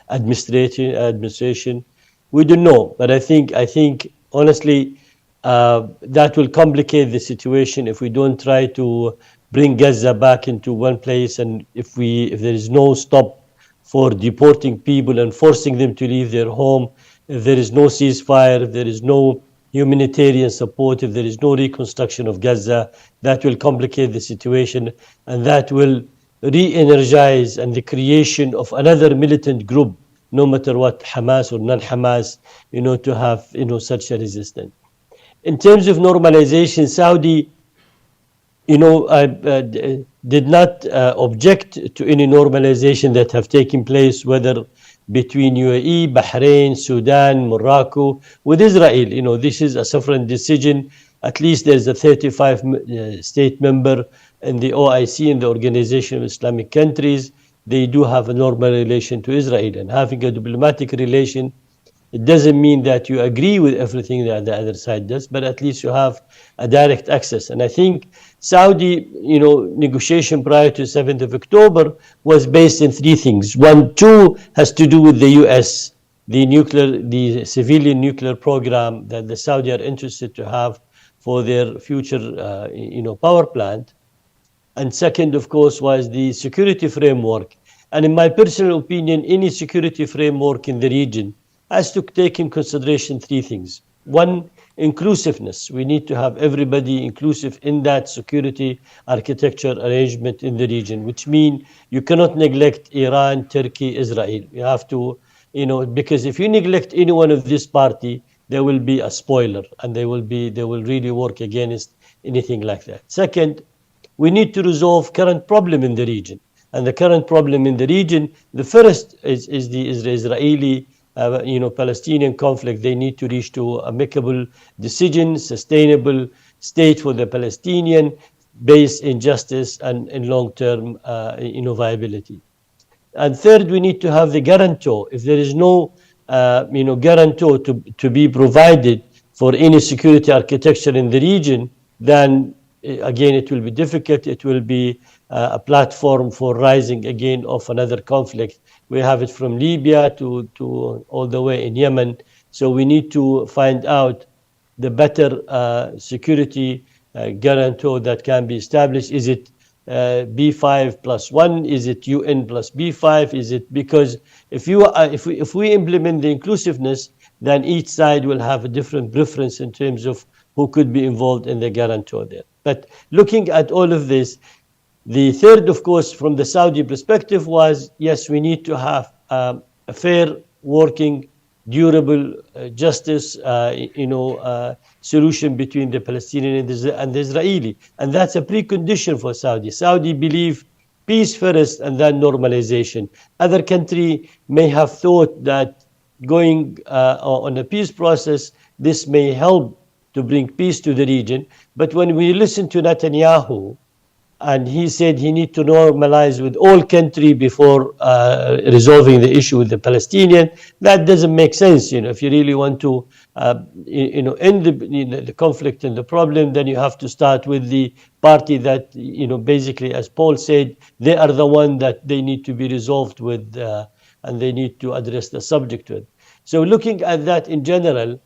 administration? We don't know. But I think honestly, that will complicate the situation if we don't try to bring Gaza back into one place, and if there is no stop for deporting people and forcing them to leave their home, if there is no ceasefire, if there is no humanitarian support, if there is no reconstruction of Gaza, that will complicate the situation, and that will re-energize and the creation of another militant group, no matter what, Hamas or non-Hamas, to have, such a resistance. In terms of normalization, Saudi, did not object to any normalization that have taken place, whether between UAE, Bahrain, Sudan, Morocco, with Israel. This is a sovereign decision. At least there's a 35 state member in the OIC, in the Organization of Islamic Countries. They do have a normal relation to Israel, and having a diplomatic relation, it doesn't mean that you agree with everything that the other side does, but at least you have a direct access. And I think Saudi, negotiation prior to 7th of October was based in three things. Two has to do with the US, the civilian nuclear program that the Saudi are interested to have for their future, power plant. And second, of course, was the security framework. And in my personal opinion, any security framework in the region has to take in consideration three things. One, inclusiveness. We need to have everybody inclusive in that security architecture arrangement in the region, which means you cannot neglect Iran, Turkey, Israel. You have to, because if you neglect any one of this party, there will be a spoiler, and they will really work against anything like that. Second, we need to resolve current problem in the region. And the current problem in the region, the first is the Israeli Palestinian conflict. They need to reach to amicable decision, sustainable state for the Palestinian, based in justice and in long-term viability. And third, we need to have the guarantor. If there is no guarantor to be provided for any security architecture in the region, then again it will be difficult. It will be a platform for rising again of another conflict. We have it from Libya to all the way in Yemen. So we need to find out the better security guarantor that can be established. Is it B5 plus 1? Is it UN plus B5? Is it, because if we implement the inclusiveness, then each side will have a different preference in terms of who could be involved in the guarantor there. But looking at all of this, the third, of course, from the Saudi perspective was, yes, we need to have a fair, working, durable justice, solution between the Palestinian and the Israeli. And that's a precondition for Saudi. Saudi believe peace first and then normalization. Other country may have thought that going on a peace process, this may help to bring peace to the region. But when we listen to Netanyahu, and he said he need to normalize with all country before resolving the issue with the Palestinian, that doesn't make sense. If you really want to end the conflict and the problem, then you have to start with the party that, basically, as Paul said, they are the one that they need to be resolved with, and they need to address the subject with. So looking at that in general,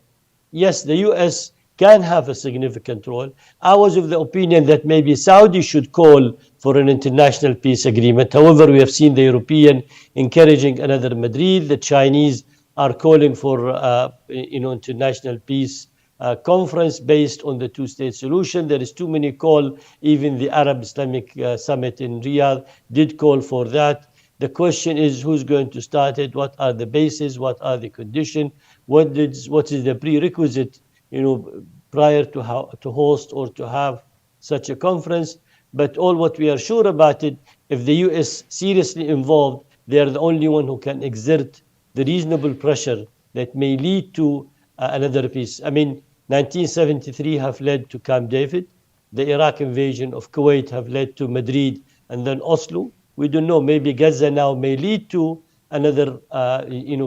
yes, the US can have a significant role. I was of the opinion that maybe Saudi should call for an international peace agreement. However, we have seen the European encouraging another Madrid. The Chinese are calling for international peace conference based on the two-state solution. There is too many call. Even the Arab Islamic Summit in Riyadh did call for that. The question is, who's going to start it? What are the bases? What are the conditions? What is the prerequisite prior to host or to have such a conference? But all what we are sure about it, if the US seriously involved, they are the only one who can exert the reasonable pressure that may lead to another peace. I mean, 1973 have led to Camp David. The Iraq invasion of Kuwait have led to Madrid and then Oslo. We don't know, maybe Gaza now may lead to another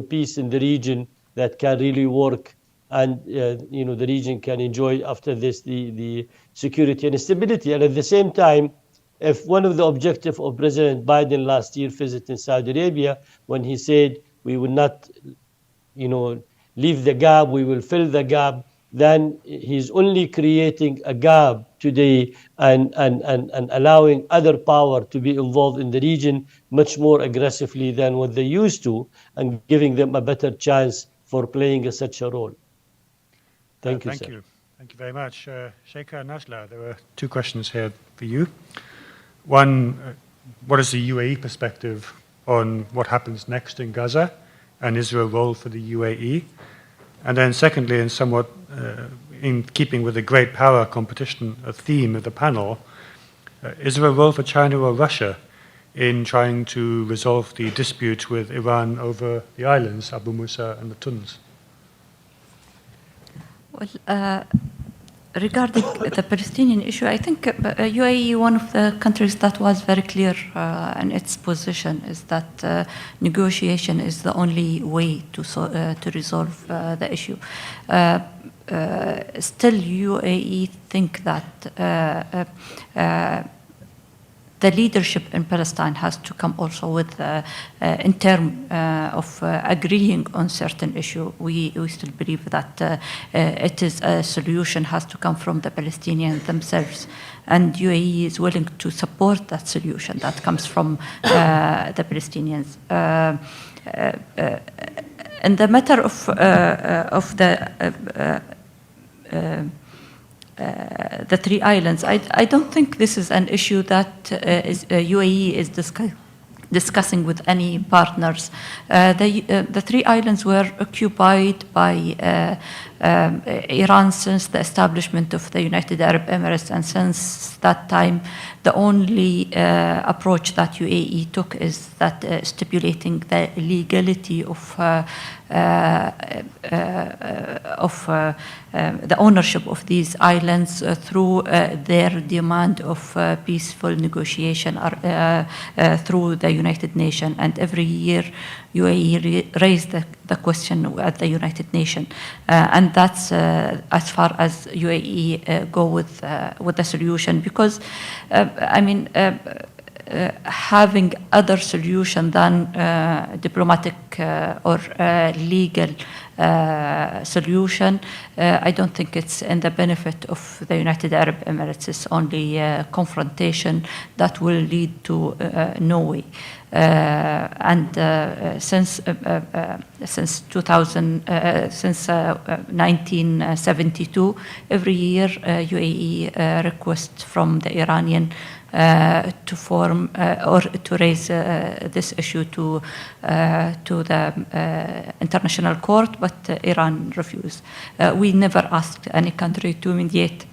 peace in the region that can really work, and the region can enjoy after this the security and stability. And at the same time, if one of the objectives of President Biden last year visiting Saudi Arabia, when he said we will not leave the gap, we will fill the gap, then he's only creating a gap today and allowing other power to be involved in the region much more aggressively than what they used to, and giving them a better chance for playing such a role. Thank you, sir. Thank you very much. Sheikha and Najla, there were two questions here for you. One, what is the UAE perspective on what happens next in Gaza, and is there a role for the UAE? And then secondly, and somewhat in keeping with the great power competition, a theme of the panel, is there a role for China or Russia in trying to resolve the dispute with Iran over the islands, Abu Musa and the Tuns? Well, regarding the Palestinian issue, I think UAE, one of the countries that was very clear in its position, is that negotiation is the only way to resolve the issue. Still, UAE think that the leadership in Palestine has to come also with, in terms of agreeing on certain issue. We still believe that it is a solution has to come from the Palestinians themselves, and UAE is willing to support that solution that comes from the Palestinians. In the matter of the three islands, I don't think this is an issue that UAE is discussing with any partners. The three islands were occupied by Iran since the establishment of the United Arab Emirates, and since that time, the only approach that UAE took is that stipulating the legality of the ownership of these islands through their demand of peaceful negotiation through the United Nations. And every year, UAE raised the question at the United Nations, and that's as far as UAE go with the solution, because having other solution than diplomatic or legal solution, I don't think it's in the benefit of the United Arab Emirates. It's only confrontation that will lead to no way. Since 1972, every year UAE requests from the Iranian to form or to raise this issue to the International Court, but Iran refused. We never asked any country to mediate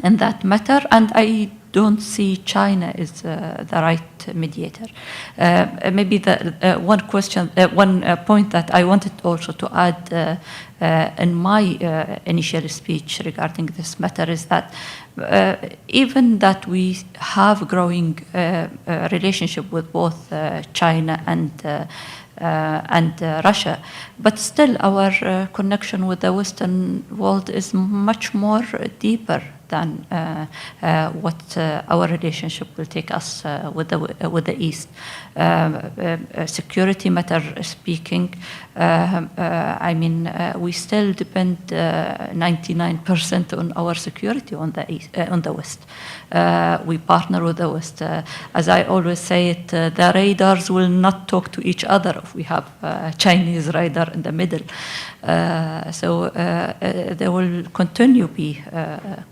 in that matter, and I don't see China is the right mediator. Maybe the one point that I wanted also to add in my initial speech regarding this matter is that even that we have growing relationship with both China and Russia, but still our connection with the Western world is much more deeper than what our relationship will take us with the East. Security matter speaking, we still depend 99% on our security on the East, on the West. We partner with the West. As I always say it, the radars will not talk to each other if we have Chinese radar in the middle. So there will continue be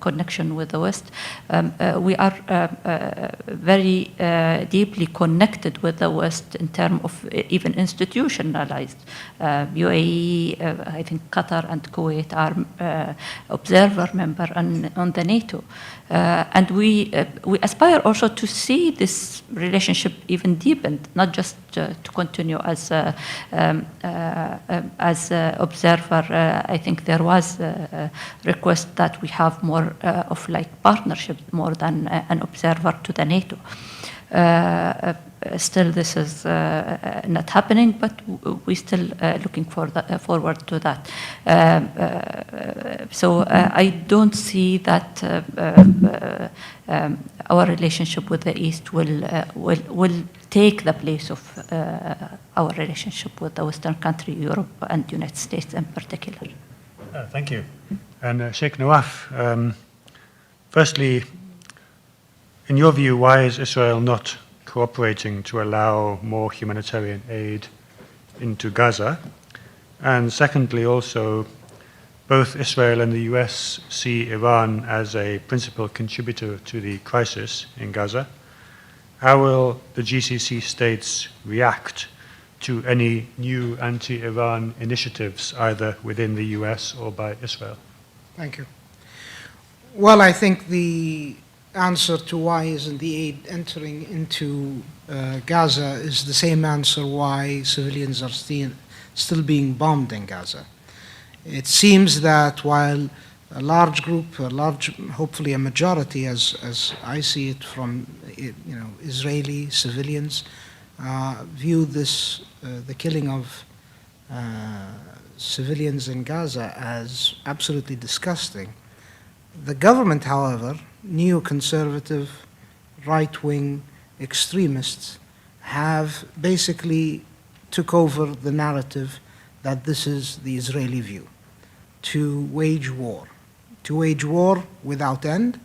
connection with the West. We are very deeply connected with the West in terms of even institutionalized. UAE, I think Qatar and Kuwait are observer member on the NATO. And we aspire also to see this relationship even deepened, not just to continue as observer. I think there was a request that we have more of like partnership more than an observer to the NATO. Still, this is not happening, but we still looking forward to that. So I don't see that our relationship with the East will take the place of our relationship with the Western country, Europe and United States in particular. Thank you. And Sheikh Nawaf, firstly, in your view, why is Israel not cooperating to allow more humanitarian aid into Gaza? And secondly, also, both Israel and the US see Iran as a principal contributor to the crisis in Gaza. How will the GCC states react to any new anti-Iran initiatives, either within the US or by Israel? Thank you. Well, I think the answer to why isn't the aid entering into Gaza is the same answer why civilians are still being bombed in Gaza. It seems that while a large group, hopefully a majority, as I see it from Israeli civilians, view this the killing of civilians in Gaza as absolutely disgusting. The government, however, neoconservative, right-wing extremists have basically took over the narrative that this is the Israeli view, to wage war without end,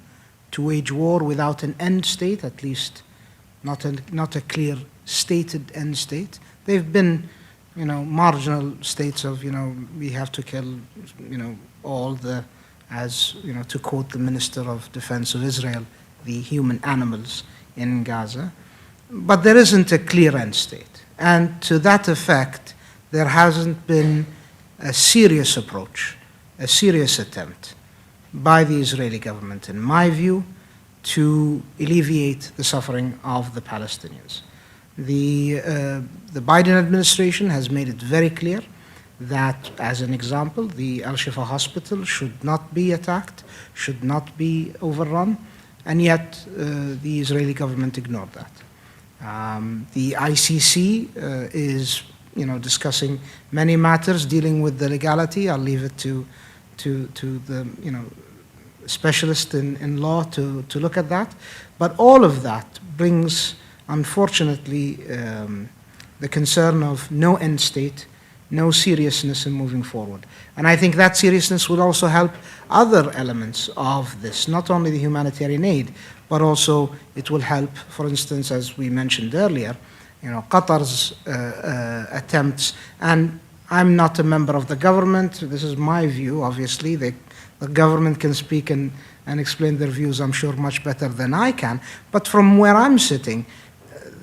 to wage war without an end state, at least not a clear stated end state. They've been, marginal states of, we have to kill, all the, as, to quote the Minister of Defense of Israel, the human animals in Gaza. But there isn't a clear end state. And to that effect, there hasn't been a serious approach, a serious attempt by the Israeli government, in my view, to alleviate the suffering of the Palestinians. The Biden administration has made it very clear that, as an example, the Al-Shifa hospital should not be attacked, should not be overrun, and yet the Israeli government ignored that. The ICC is, discussing many matters dealing with the legality. I'll leave it to the, specialist in law to look at that. But all of that brings, unfortunately, the concern of no end state, no seriousness in moving forward. And I think that seriousness would also help other elements of this, not only the humanitarian aid, but also it will help, for instance, as we mentioned earlier, Qatar's attempts. And I'm not a member of the government. This is my view, obviously. The government can speak and explain their views, I'm sure, much better than I can. But from where I'm sitting,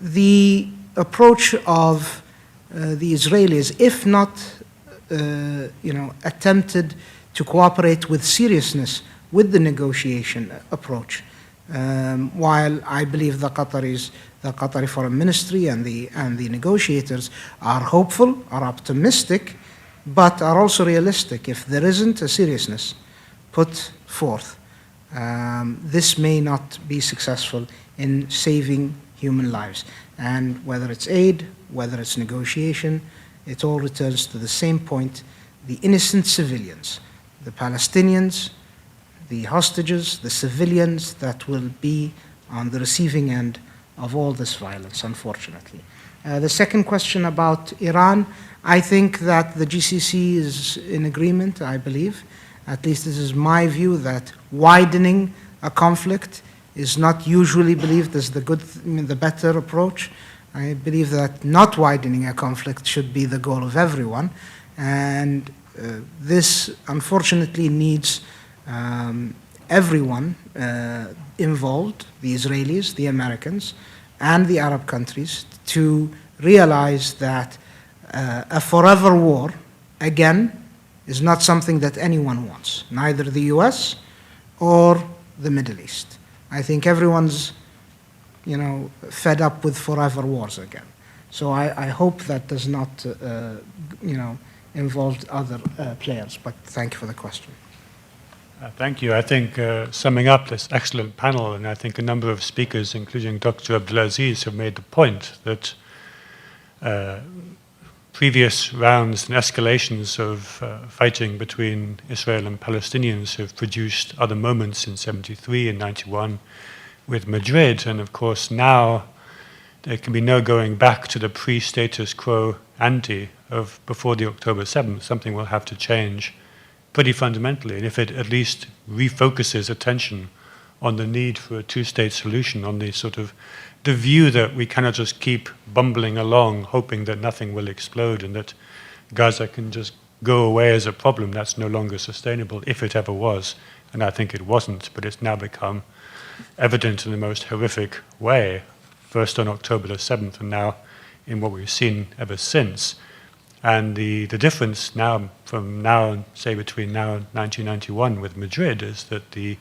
the approach of the Israelis, if not, attempted to cooperate with seriousness with the negotiation approach, while I believe the Qatari Foreign Ministry and the negotiators are hopeful, are optimistic, but are also realistic. If there isn't a seriousness put forth, this may not be successful in saving human lives. And whether it's aid, whether it's negotiation, it all returns to the same point: the innocent civilians, the Palestinians, the hostages, the civilians that will be on the receiving end of all this violence, unfortunately. The second question about Iran, I think that the GCC is in agreement, I believe. At least this is my view, that widening a conflict is not usually believed as the better approach. I believe that not widening a conflict should be the goal of everyone. And this, unfortunately, needs everyone involved, the Israelis, the Americans, and the Arab countries, to realize that a forever war, again, is not something that anyone wants, neither the US or the Middle East. I think everyone's, fed up with forever wars again. So I hope that does not, involve other players. But thank you for the question. Thank you. I think summing up this excellent panel, and I think a number of speakers, including Dr. Abdulaziz, have made the point that previous rounds and escalations of fighting between Israel and Palestinians have produced other moments in 73 and 91 with Madrid. And of course now there can be no going back to the pre-status quo ante of before the October 7th. Something will have to change pretty fundamentally, and if it at least refocuses attention on the need for a two-state solution, on the sort of the view that we cannot just keep bumbling along, hoping that nothing will explode and that Gaza can just go away as a problem that's no longer sustainable, if it ever was. And I think it wasn't, but it's now become evident in the most horrific way, first on October the 7th and now in what we've seen ever since. And the difference now, from now, say between now and 1991 with Madrid, is that the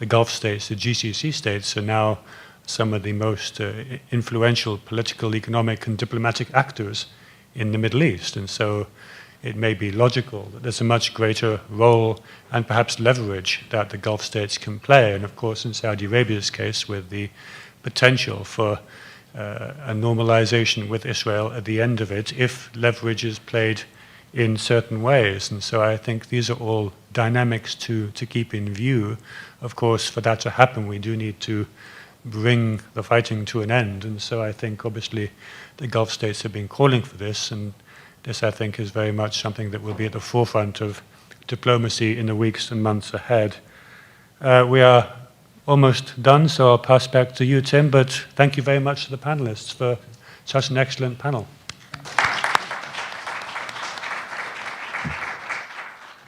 Gulf states, the GCC states, are now some of the most influential political, economic, and diplomatic actors in the Middle East. And so it may be logical that there's a much greater role and perhaps leverage that the Gulf states can play. And of course, in Saudi Arabia's case, with the potential for a normalization with Israel at the end of it, if leverage is played in certain ways. And so I think these are all dynamics to keep in view. Of course, for that to happen, we do need to bring the fighting to an end. And so I think, obviously, the Gulf states have been calling for this, and this, I think, is very much something that will be at the forefront of diplomacy in the weeks and months ahead. We are almost done, so I'll pass back to you, Tim, but thank you very much to the panelists for such an excellent panel.